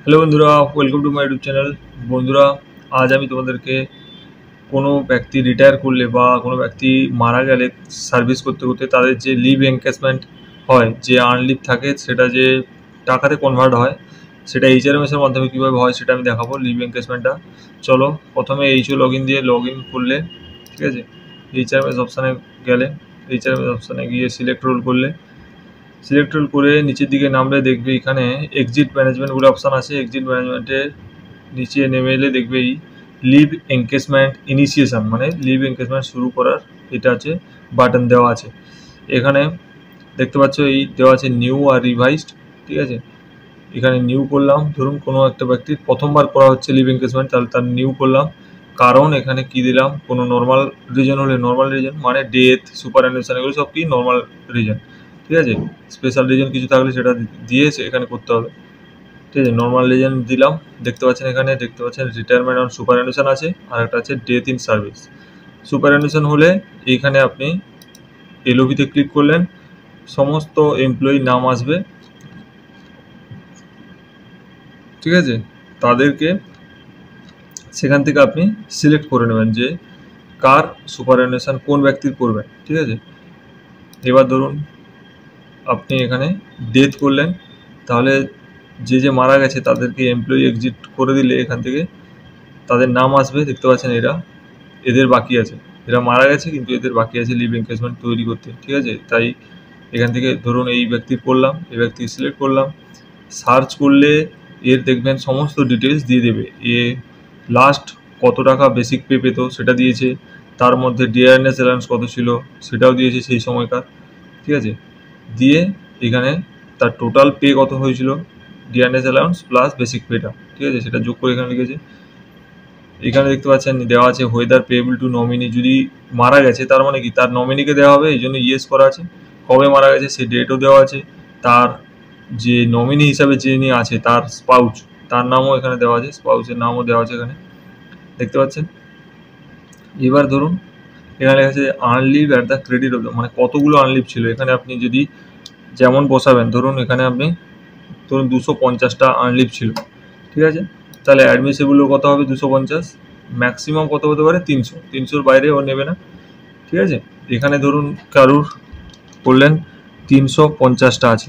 Hello বন্ধুরা, welcome to my YouTube channel. বন্ধুরা, আজ আমি তোমাদেরকে কোনো ব্যক্তি রিটায়ার করলে বা কোনো ব্যক্তি মারা গেলে সার্ভিস করতে করতে তাদের যে লিভ এনক্যাশমেন্ট হয়, যে আর্ন লিভ থাকে, সেটা যে টাকাতে কনভার্ট হয়, সেটা এইচআরএমএসের মাধ্যমে কীভাবে হয় সেটা আমি দেখাবো। লিভ এনক্যাশমেন্টটা চলো প্রথমে এইচও লগ ইন দিয়ে লগ ইন করলে, ঠিক আছে, এইচআরএমএস অপশানে গেলে, এইচআরএমএস অপশানে গিয়ে সিলেক্ট রোল করলে, সিলেক্ট রোল করে নিচের দিকে নামলে দেখবে এখানে এক্সিট ম্যানেজমেন্ট বলে অপশান আছে। এক্সিট ম্যানেজমেন্টের নিচে নেমে এলে দেখবে এই লিভ এনকেজমেন্ট ইনিশিয়েশন, মানে লিভ এনকেজমেন্ট শুরু করার এটা আছে বাটন দেওয়া আছে। এখানে দেখতে পাচ্ছ এই দেওয়া আছে নিউ আর রিভাইজড, ঠিক আছে। এখানে নিউ করলাম, ধরুন কোনো একটা ব্যক্তির প্রথমবার করা হচ্ছে লিভ এনকেজমেন্ট, তাহলে তার নিউ করলাম। কারণ এখানে কি দিলাম, কোনো নর্মাল রিজন হলে নর্মাল রিজন, মানে ডেথ, সুপার অ্যানুয়েশন, এগুলো সব কি নর্মাল রিজন, ঠিক আছে। স্পেশাল রিজন কিছু থাকলে সেটা দিয়ে এখানে করতে হবে, ঠিক আছে। নর্মাল রিজন দিলাম, দেখতে পাচ্ছেন এখানে দেখতে পাচ্ছেন রিটায়ারমেন্ট অন সুপার অ্যানুয়েশন আছে, আর একটা আছে ডেথ ইন সার্ভিস। সুপার অ্যানুয়েশন হলে এইখানে আপনি এলওভিতে ক্লিক করলেন, সমস্ত এমপ্লয়ির নাম আসবে, ঠিক আছে। তাদেরকে সেখান থেকে আপনি সিলেক্ট করে নেবেন যে কার সুপার অ্যানুয়েশন কোন ব্যক্তির করবেন, ঠিক আছে। এবার ধরুন আপনি এখানে ডেথ করলেন, তাহলে যে মারা গেছে তাদেরকে এমপ্লয়ি এক্সিট করে দিলে এখান থেকে তাদের নাম আসবে, দেখতে পাচ্ছেন এদের বাকি আছে, এরা মারা গেছে কিন্তু এদের বাকি আছে লিভ এনকেজমেন্ট তৈরি করতে, ঠিক আছে। তাই এখান থেকে ধরুন এই ব্যক্তির করলাম, এই ব্যক্তি সিলেক্ট করলাম, সার্চ করলে এর দেখবেন সমস্ত ডিটেলস দিয়ে দেবে। এ লাস্ট কত টাকা বেসিক পে পেত সেটা দিয়েছে, তার মধ্যে ডিআরএনএস অ্যালাউন্স কত ছিল সেটাও দিয়েছে সেই সময়কার, ঠিক আছে। দিয়ে এখানে তার টোটাল পে কত হয়েছিল, ডিআরএনএস অ্যালাউন্স প্লাস বেসিক পেটা, ঠিক আছে, সেটা যোগ করে এখানে লিখেছে। এখানে দেখতে পাচ্ছেন দেওয়া আছে হোয়েদার পেয়েবল টু নমিনি, যদি মারা গেছে তার মানে কি তার নমিনিকে দেওয়া হবে, এই জন্য ইয়েস করা আছে। কবে মারা গেছে সেই ডেটও দেওয়া আছে, তার যে নমিনি হিসাবে যিনি আছে তার স্পাউস, তার নামও এখানে দেওয়া আছে, স্পাউসের নামও দেওয়া আছে এখানে, দেখতে পাচ্ছেন। এবার ধরুন এখানে লেখা আছে earn live at the credit of the, মানে কতগুলো আর্ন লিভ ছিল এখানে আপনি যদি যেমন বসাবেন, ধরুন এখানে আপনি ধরুন 250টা আর্ন লিভ ছিল, ঠিক আছে। তাহলে অ্যাডমিসেবলও কত হবে 250, ম্যাক্সিমাম কত হতে পারে 300, 300-র বাইরে ও নেবে না, ঠিক আছে। এখানে ধরুন কারুর করলেন 350টা আছে,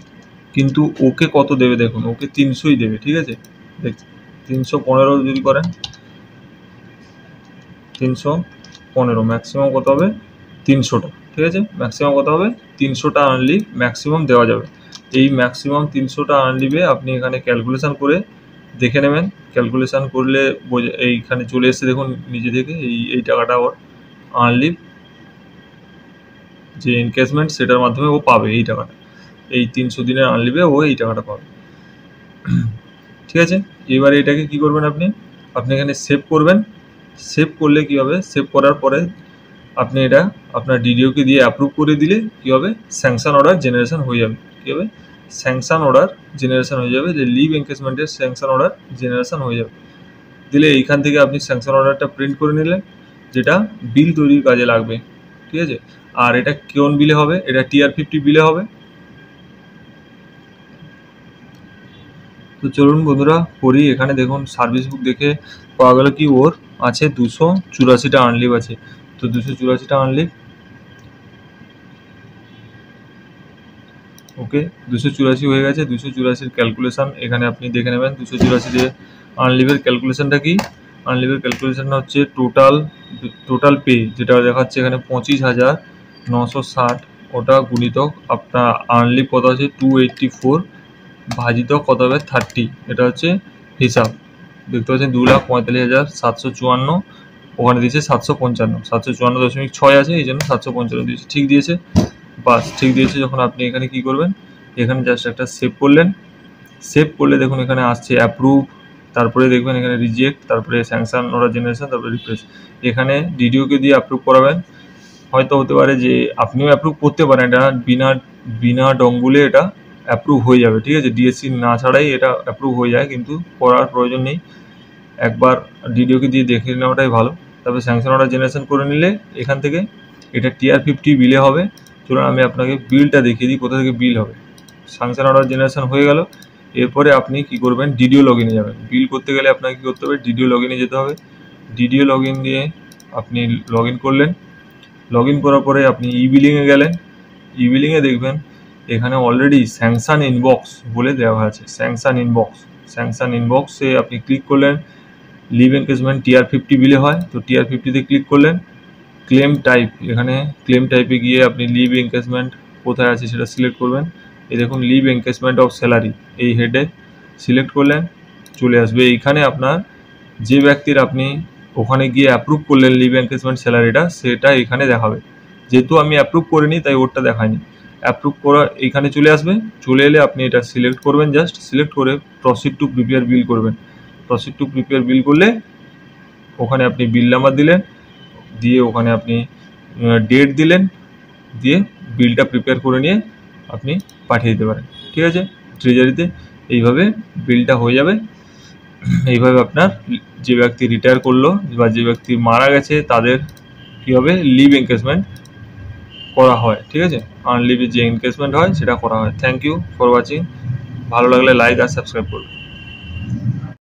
কিন্তু ওকে কত দেবে দেখুন, ওকে 300ই দেবে, ঠিক আছে। দেখ 315 যদি করেন, 315 ম্যাক্সিমাম কত হবে 300টা, ঠিক আছে। ম্যাক্সিমাম কত হবে 300টা আর্ন লিভ ম্যাক্সিমাম দেওয়া যাবে। এই ম্যাক্সিমাম 300টা আর্ন লিভে আপনি এখানে ক্যালকুলেশন করে দেখে নেবেন, ক্যালকুলেশন করলে এইখানে চলে এসে দেখুন নিজে থেকে এই টাকাটা ওর আর্ন লিভ যে এনকেজমেন্ট সেটার মাধ্যমে ও পাবে এই টাকাটা, এই 300 দিনের আর্ন লিভে ও এই টাকাটা পাবে, ঠিক আছে। এবারে এটাকে কি করবেন আপনি এখানে সেভ করবেন। সেভ করলে কি হবে, সেভ করার পরে আপনি এটা আপনার ডিডিওকে দিয়ে অ্যাপ্রুভ করে দিলে কি হবে, স্যাংশন অর্ডার জেনারেশন হয়ে যাবে। কী হবে, স্যাংশন অর্ডার জেনারেশন হয়ে যাবে, যে লিভ এনকেজমেন্টের স্যাংশন অর্ডার জেনারেশন হয়ে যাবে। দিলে এইখান থেকে আপনি স্যাংশন অর্ডারটা প্রিন্ট করে নিলেন, যেটা বিল তৈরির কাজে লাগবে, ঠিক আছে। আর এটা কোন বিলে হবে, এটা TR50 বিলে হবে। তো চলুন বন্ধুরা করি। এখানে দেখুন সার্ভিস বুক দেখে পাওয়া গেল কি ওর আছে 284টা আর্ন লিভ আছে। তো 284টা আর্ন লিভ, ওকে 284 হয়ে গেছে। 284-র ক্যালকুলেশন এখানে আপনি দেখে নেবেন। 284 আর্ন লিভের ক্যালকুলেশনটা কি, আর্ন লিভের ক্যালকুলেশনটা হচ্ছে টোটাল পে যেটা দেখাচ্ছে এখানে 25,960, ওটা গুণিতক আপনার আর্ন লিভ কত আছে 284 ভাজিত কত হবে 30, এটা হচ্ছে হিসাব। দেখতে পাচ্ছেন 2,45,754, ওখানে দিয়েছে 755, 754.6 আছে, এই জন্য 755 দিয়েছে, ঠিক দিয়েছে, বাস ঠিক দিয়েছে। যখন আপনি এখানে কি করবেন, এখানে জাস্ট একটা সেভ করলেন, সেভ করলে দেখুন এখানে আসছে অ্যাপ্রুভ, তারপরে দেখবেন এখানে রিজেক্ট, তারপরে স্যাংশন অর্ডার জেনারেশন, তারপরে রিফ্রেশ। এখানে ডিডিওকে দিয়ে অ্যাপ্রুভ করাবেন, হয়তো হতে পারে যে আপনিও অ্যাপ্রুভ করতে পারেন, এটা বিনা ডঙ্গুলে এটা অ্যাপ্রুভ হয়ে যাবে, ঠিক আছে। ডিএসসি না ছাড়াই এটা অ্যাপ্রুভ হয়ে যায়, কিন্তু করার প্রয়োজন নেই, একবার ডিডিওকে দিয়ে দেখে নেওয়াটাই ভালো। তারপরে স্যাংশন অর্ডার জেনারেশন করে নিলে এখান থেকে এটা TR50 বিলে হবে। চলুন আমি আপনাকে বিলটা দেখিয়ে দিই কোথা থেকে বিল হবে। স্যাংশন অর্ডার জেনারেশন হয়ে গেল, এরপরে আপনি কি করবেন, ডিডিও লগ ইনে যাবেন। বিল করতে গেলে আপনাকে কী করতে হবে, ডিডিও লগ ইনে যেতে হবে। ডিডিও লগ ইন দিয়ে আপনি লগ ইন করলেন। লগ ইন করার পরে আপনি ই বিলিংয়ে গেলেন। ই বিলিংয়ে দেখবেন এখানে অলরেডি স্যাংশন ইনবক্স বলে দেওয়া আছে, স্যাংশন ইনবক্স। স্যাংশন ইনবক্সে আপনি ক্লিক করলেন। লিভ এনগেজমেন্ট TR50 বিলে হয়, তো TR50-তে ক্লিক করলেন। ক্লেম টাইপ, এখানে ক্লেম টাইপে গিয়ে আপনি লিভ এনগেজমেন্ট কোথায় আছে সেটা সিলেক্ট করবেন। এই দেখুন লিভ এনগেজমেন্ট অফ স্যালারি, এই হেডে সিলেক্ট করলেন, চলে আসবে। এইখানে আপনার যে ব্যক্তির আপনি ওখানে গিয়ে অ্যাপ্রুভ করলেন লিভ এনগেজমেন্ট স্যালারিটা, সেটা এখানে দেখাবে। যেহেতু আমি অ্যাপ্রুভ করিনি তাই ওরটা দেখায়নি। অ্যাপ্রুভ করা এইখানে চলে আসবে। চলে এলে আপনি এটা সিলেক্ট করবেন, জাস্ট সিলেক্ট করে প্রসিড টু প্রিপেয়ার বিল করবেন। প্রসিড টু প্রিপেয়ার বিল করলে ওখানে আপনি বিল নাম্বার দিলেন, দিয়ে ওখানে আপনি ডেট দিলেন, দিয়ে বিলটা প্রিপেয়ার করে নিয়ে আপনি পাঠিয়ে দিতে পারেন। ঠিক আছে, ট্রেজারিতে এইভাবে বিলটা হয়ে যাবে। এইভাবে আপনার যে ব্যক্তি রিটায়ার করলো বা যে ব্যক্তি মারা গেছে তাদের কী হবে, লিভ এনগেজমেন্ট করা হয়। ঠিক আছে, আনলিভে যে এনগেজমেন্ট হয় সেটা করা হয়। Thank you for watching. ভালো লাগলে লাইক আর সাবস্ক্রাইব করুন।